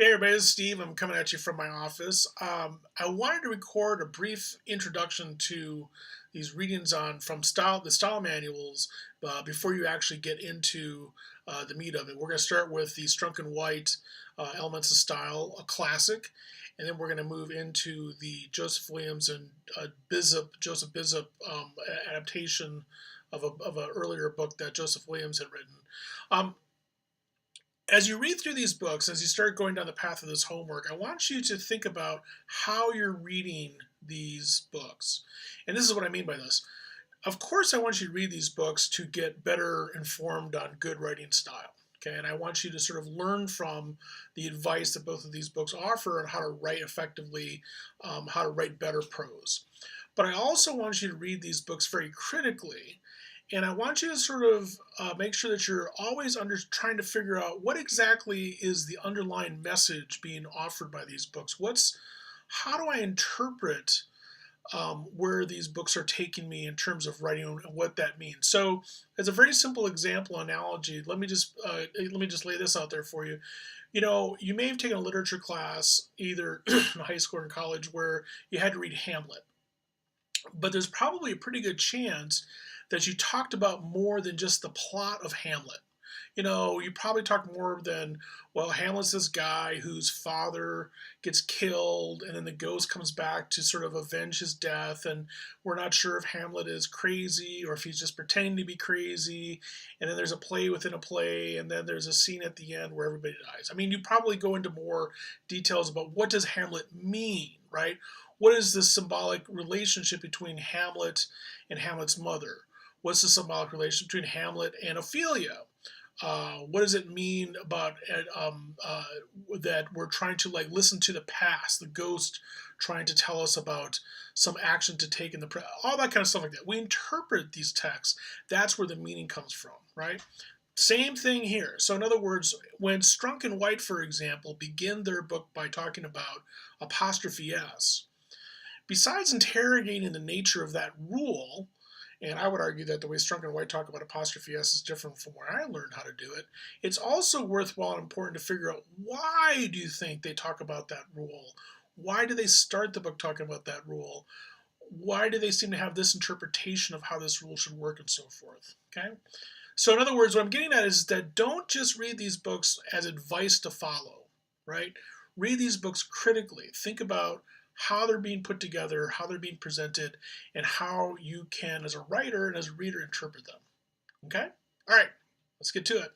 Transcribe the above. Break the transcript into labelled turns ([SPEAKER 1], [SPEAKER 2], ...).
[SPEAKER 1] Hey everybody, this is Steve. I'm coming at you from my office. I wanted to record a brief introduction to these readings on from the style manuals before you actually get into the meat of it. We're going to start with the Strunk and White Elements of Style, a classic, and then we're going to move into the Joseph Williams and Joseph Bizup adaptation of an earlier book that Joseph Williams had written. Um, as you read through these books, as you start going down the path of this homework, I want you to think about how you're reading these books. And this is what I mean by this. Of course, I want you to read these books to get better informed on good writing style. Okay, and I want you to sort of learn from the advice that both of these books offer on how to write effectively, how to write better prose. But I also want you to read these books very critically, and I want you to sort of make sure that you're always trying to figure out what exactly is the underlying message being offered by these books. How do I interpret where these books are taking me in terms of writing and what that means? So, as a very simple example analogy, let me just lay this out there for you. You know, you may have taken a literature class either in high school or in college where you had to read Hamlet, but there's probably a pretty good chance that you talked about more than just the plot of Hamlet. You know, you probably talked more than, well, Hamlet's this guy whose father gets killed, and then the ghost comes back to sort of avenge his death, and we're not sure if Hamlet is crazy or if he's just pretending to be crazy, and then there's a play within a play, and then there's a scene at the end where everybody dies. I mean, you probably go into more details about what does Hamlet mean, right? What is the symbolic relationship between Hamlet and Hamlet's mother? What's the symbolic relation between Hamlet and Ophelia? What does it mean about that we're trying to like listen to the past, the ghost trying to tell us about some action to take in the present, all that kind of stuff like that. We interpret these texts. That's where the meaning comes from, right? Same thing here. So in other words, when Strunk and White, for example, begin their book by talking about apostrophe S, besides interrogating the nature of that rule, and I would argue that the way Strunk and White talk about apostrophe S is different from where I learned how to do it. It's also worthwhile and important to figure out, why do you think they talk about that rule? Why do they start the book talking about that rule? Why do they seem to have this interpretation of how this rule should work and so forth? Okay? So in other words, what I'm getting at is that don't just read these books as advice to follow, right? Read these books critically. Think about how they're being put together, how they're being presented, and how you can, as a writer and as a reader, interpret them. Okay? All right, let's get to it.